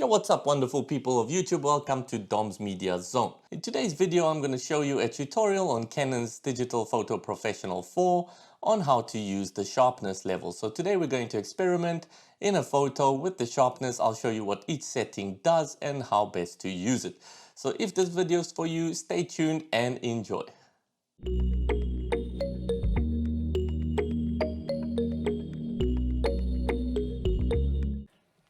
Yo, what's up wonderful people of YouTube, welcome to Dom's Media Zone. In today's video I'm going to show you a tutorial on Canon's Digital Photo Professional 4 on how to use the sharpness level. So today we're going to experiment in a photo with the sharpness. I'll show you what each setting does and how best to use it. So if this video is for you, stay tuned and enjoy.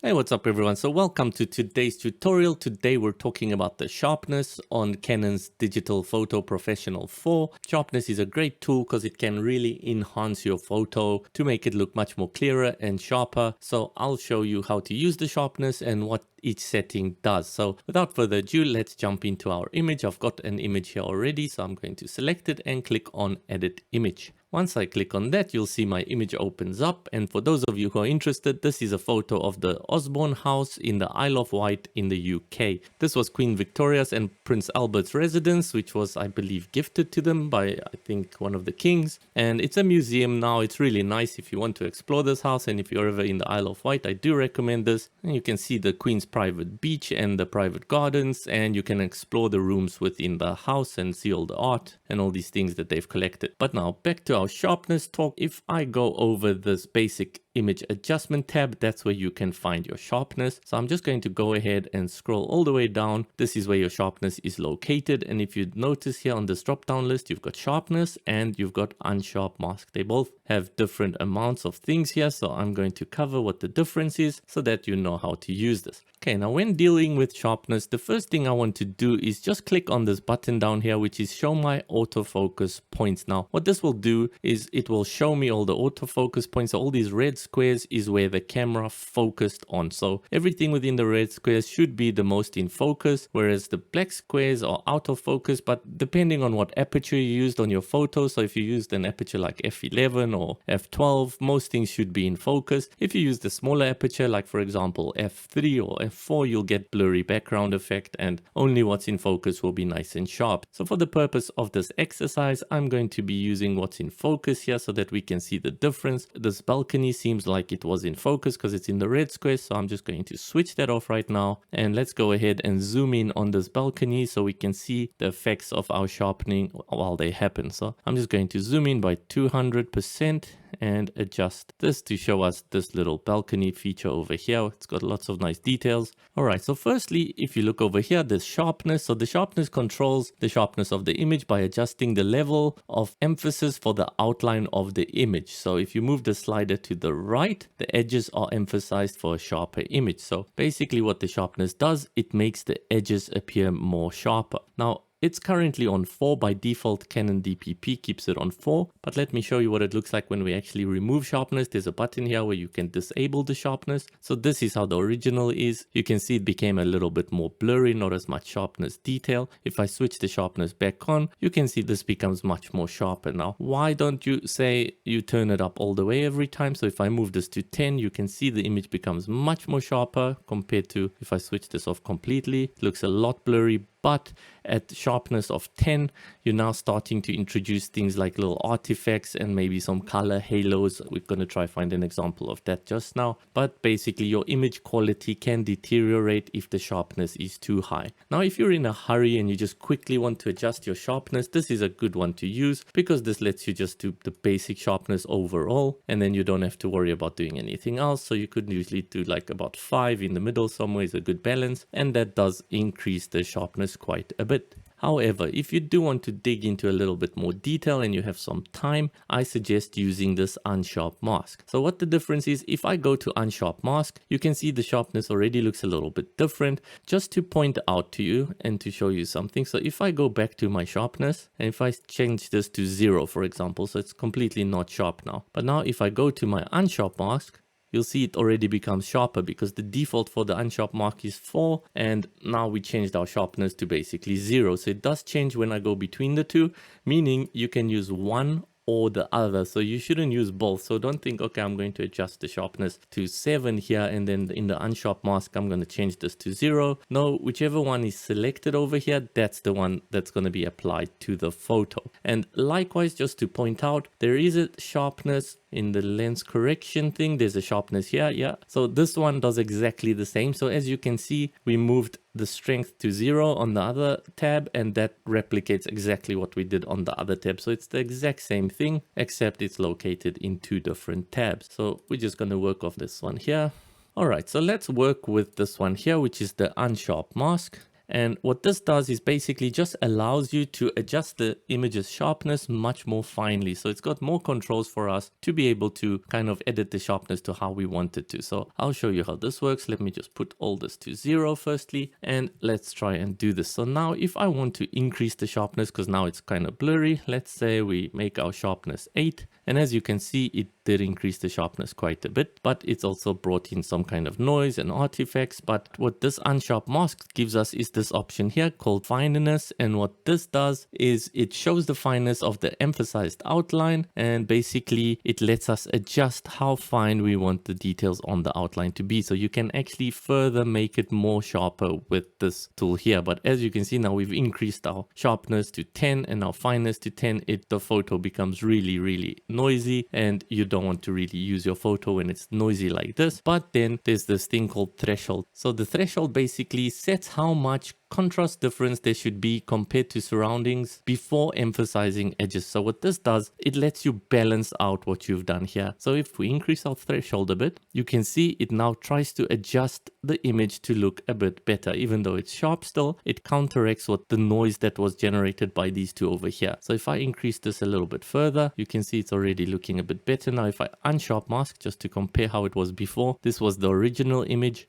Hey, what's up everyone? So welcome to today's tutorial. Today we're talking about the sharpness on Canon's Digital Photo Professional 4. Sharpness is a great tool because it can really enhance your photo to make it look much more clearer and sharper. So I'll show you how to use the sharpness and what each setting does. So without further ado, let's jump into our image. I've got an image here already, so I'm going to select it and click on Edit Image. Once I click on that, you'll see my image opens up. And for those of you who are interested, this is a photo of the Osborne House in the Isle of Wight in the UK. This was Queen Victoria's and Prince Albert's residence, which was, I believe, gifted to them by, I think, one of the kings. And it's a museum now. It's really nice if you want to explore this house. And if you're ever in the Isle of Wight, I do recommend this. And you can see the Queen's private beach and the private gardens. And you can explore the rooms within the house and see all the art and all these things that they've collected. But now back to our sharpness talk. If I go over this basic image adjustment tab, that's where you can find your sharpness. So I'm just going to go ahead and scroll all the way down. This is where your sharpness is located. And if you notice here on this drop down list, you've got sharpness and you've got Unsharp Mask. They both have different amounts of things here. So I'm going to cover what the difference is so that you know how to use this. Okay, now when dealing with sharpness, the first thing I want to do is just click on this button down here, which is show my autofocus points. Now, what this will do is it will show me all the autofocus points. So all these red squares is where the camera focused on. So everything within the red squares should be the most in focus, whereas the black squares are out of focus, but depending on what aperture you used on your photo. So if you used an aperture like f11 or f12, most things should be in focus. If you use the smaller aperture, like for example, f3 or f4, you'll get blurry background effect and only what's in focus will be nice and sharp. So for the purpose of this exercise, I'm going to be using what's in focus here so that we can see the difference. This balcony seems like it was in focus because it's in the red square. So I'm just going to switch that off right now. And let's go ahead and zoom in on this balcony so we can see the effects of our sharpening while they happen. So I'm just going to zoom in by 200% and adjust this to show us this little balcony feature over here. It's got lots of nice details. All right, so firstly, if you look over here, there's sharpness. So the sharpness controls the sharpness of the image by adjusting the level of emphasis for the outline of the image. So if you move the slider to the right, the edges are emphasized for a sharper image. So basically what the sharpness does, it makes the edges appear more sharper. Now, it's currently on 4 by default. Canon DPP keeps it on 4, but let me show you what it looks like when we actually remove sharpness. There's a button here where you can disable the sharpness. So this is how the original is. You can see it became a little bit more blurry, not as much sharpness detail. If I switch the sharpness back on, you can see this becomes much more sharper. Now, why don't you say you turn it up all the way every time? So if I move this to 10, you can see the image becomes much more sharper compared to if I switch this off completely. It looks a lot blurry. But at sharpness of 10, you're now starting to introduce things like little artifacts and maybe some color halos. We're going to try find an example of that just now. But basically, your image quality can deteriorate if the sharpness is too high. Now, if you're in a hurry and you just quickly want to adjust your sharpness, this is a good one to use because this lets you just do the basic sharpness overall. And then you don't have to worry about doing anything else. So you could usually do like about 5 in the middle somewhere is a good balance. And that does increase the sharpness quite a bit. However, if you do want to dig into a little bit more detail and you have some time, I suggest using this Unsharp Mask. So what the difference is, if I go to Unsharp Mask, you can see the sharpness already looks a little bit different. Just to point out to you and to show you something. So if I go back to my sharpness and if I change this to 0, for example, so it's completely not sharp now. But now if I go to my Unsharp Mask, you'll see it already becomes sharper because the default for the Unsharp Mask is 4 and now we changed our sharpness to basically 0. So it does change when I go between the two, meaning you can use one or the other. So you shouldn't use both. So don't think, okay, I'm going to adjust the sharpness to 7 here and then in the Unsharp Mask, I'm going to change this to 0. No, whichever one is selected over here, that's the one that's going to be applied to the photo. And likewise, just to point out, there is a sharpness in the lens correction thing, there's a sharpness here. Yeah. So this one does exactly the same. So as you can see, we moved the strength to 0 on the other tab, and that replicates exactly what we did on the other tab. So it's the exact same thing, except it's located in 2 different tabs. So we're just going to work off this one here. All right, so let's work with this one here, which is the Unsharp Mask. And what this does is basically just allows you to adjust the image's sharpness much more finely. So it's got more controls for us to be able to kind of edit the sharpness to how we want it to. So I'll show you how this works. Let me just put all this to 0 firstly, and let's try and do this. So now if I want to increase the sharpness, because now it's kind of blurry, let's say we make our sharpness 8. And as you can see, it did increase the sharpness quite a bit, but it's also brought in some kind of noise and artifacts. But what this Unsharp Mask gives us is this option here called fineness. And what this does is it shows the fineness of the emphasized outline, and basically it lets us adjust how fine we want the details on the outline to be. So you can actually further make it more sharper with this tool here. But as you can see now, we've increased our sharpness to 10 and our fineness to 10. The photo becomes really noisy, and you don't want to really use your photo when it's noisy like this. But then there's this thing called threshold. So the threshold basically sets how much contrast difference there should be compared to surroundings before emphasizing edges. So what this does, it lets you balance out what you've done here. So if we increase our threshold a bit, you can see it now tries to adjust the image to look a bit better. Even though it's sharp still, it counteracts what the noise that was generated by these two over here. So if I increase this a little bit further, you can see it's already looking a bit better. Now if I unsharp mask just to compare how it was before, this was the original image,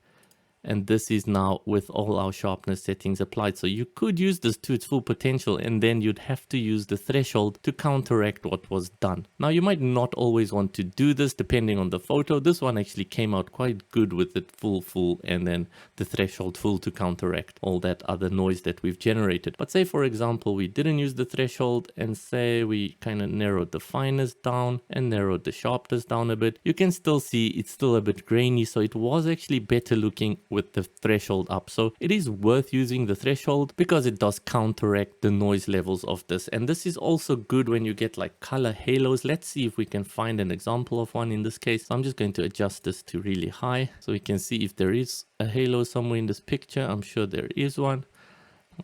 and this is now with all our sharpness settings applied. So you could use this to its full potential, and then you'd have to use the threshold to counteract what was done. Now you might not always want to do this depending on the photo. This one actually came out quite good with it full, and then the threshold full to counteract all that other noise that we've generated. But say for example, we didn't use the threshold, and say we kind of narrowed the fineness down and narrowed the sharpness down a bit. You can still see it's still a bit grainy. So it was actually better looking with the threshold up. So it is worth using the threshold because it does counteract the noise levels of this. And this is also good when you get like color halos. Let's see if we can find an example of one in this case. So I'm just going to adjust this to really high so we can see if there is a halo somewhere in this picture. I'm sure there is one.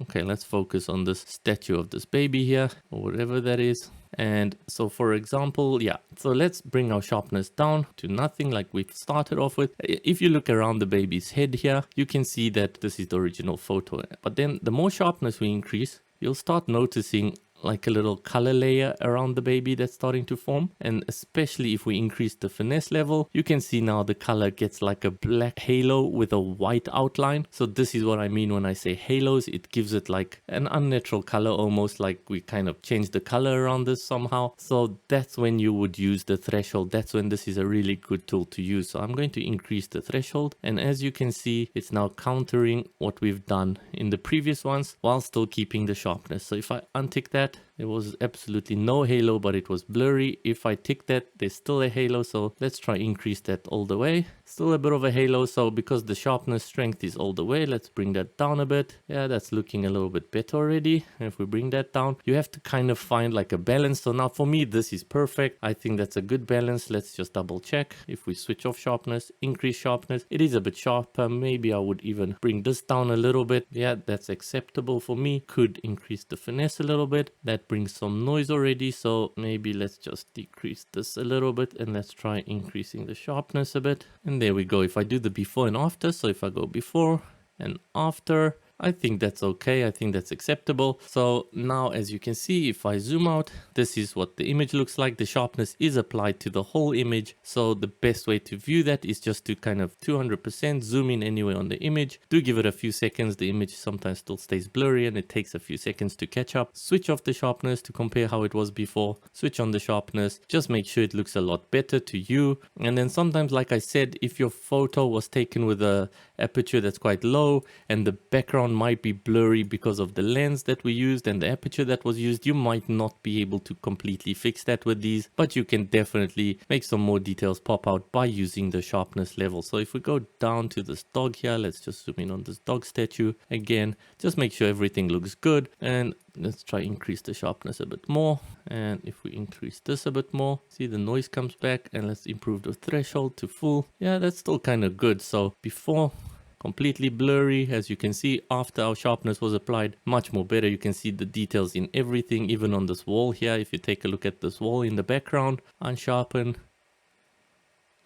Okay, let's focus on this statue of this baby here, or whatever that is. And so for example, yeah, so let's bring our sharpness down to nothing like we've started off with. If you look around the baby's head here, you can see that this is the original photo. But then the more sharpness we increase, you'll start noticing like a little color layer around the baby that's starting to form. And especially if we increase the finesse level, you can see now the color gets like a black halo with a white outline. So this is what I mean when I say halos. It gives it like an unnatural color, almost like we kind of changed the color around this somehow. So that's when you would use the threshold. That's when this is a really good tool to use. So I'm going to increase the threshold, and as you can see, it's now countering what we've done in the previous ones while still keeping the sharpness. So if I untick that, there was absolutely no halo, but it was blurry. If I tick that, there's still a halo. So let's try increase that all the way. Still a bit of a halo. So because the sharpness strength is all the way, let's bring that down a bit. Yeah, that's looking a little bit better already. And if we bring that down, you have to kind of find like a balance. So now for me, this is perfect. I think that's a good balance. Let's just double check. If we switch off sharpness, increase sharpness, it is a bit sharper. Maybe I would even bring this down a little bit. Yeah, that's acceptable for me. Could increase the finesse a little bit. That brings some noise already. So maybe let's just decrease this a little bit, and let's try increasing the sharpness a bit. And there we go. If I do the before and after, so if I go before and after, I think that's okay. I think that's acceptable. So now, as you can see, if I zoom out, this is what the image looks like. The sharpness is applied to the whole image. So the best way to view that is just to kind of 200% zoom in anyway on the image. Do give it a few seconds. The image sometimes still stays blurry and it takes a few seconds to catch up. Switch off the sharpness to compare how it was before. Switch on the sharpness. Just make sure it looks a lot better to you. And then sometimes, like I said, if your photo was taken with a aperture that's quite low and the background background might be blurry because of the lens that we used and the aperture that was used. You might not be able to completely fix that with these, but you can definitely make some more details pop out by using the sharpness level. So if we go down to this dog here, let's just zoom in on this dog statue again, just make sure everything looks good, and let's try increase the sharpness a bit more. And if we increase this a bit more, see the noise comes back, and let's improve the threshold to full. Yeah, that's still kind of good. So before, completely blurry. As you can see, after our sharpness was applied, much more better. You can see the details in everything, even on this wall here. If you take a look at this wall in the background, unsharpen,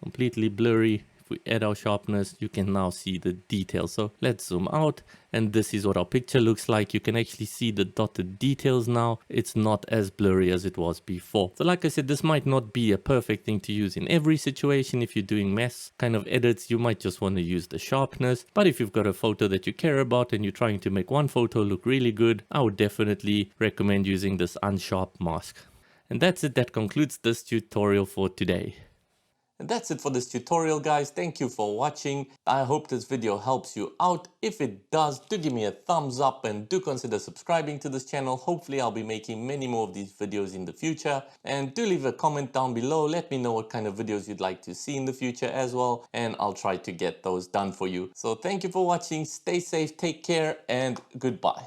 completely blurry. If we add our sharpness, you can now see the details. So let's zoom out, and this is what our picture looks like. You can actually see the dotted details now. It's not as blurry as it was before. So like I said, this might not be a perfect thing to use in every situation. If you're doing mass kind of edits, you might just want to use the sharpness. But if you've got a photo that you care about and you're trying to make one photo look really good, I would definitely recommend using this Unsharp Mask. And that's it. That concludes this tutorial for today. And that's it for this tutorial, guys. Thank you for watching. I hope this video helps you out. If it does, do give me a thumbs up and do consider subscribing to this channel. Hopefully I'll be making many more of these videos in the future. And do leave a comment down below. Let me know what kind of videos you'd like to see in the future as well, and I'll try to get those done for you. So thank you for watching. Stay safe, take care, and goodbye.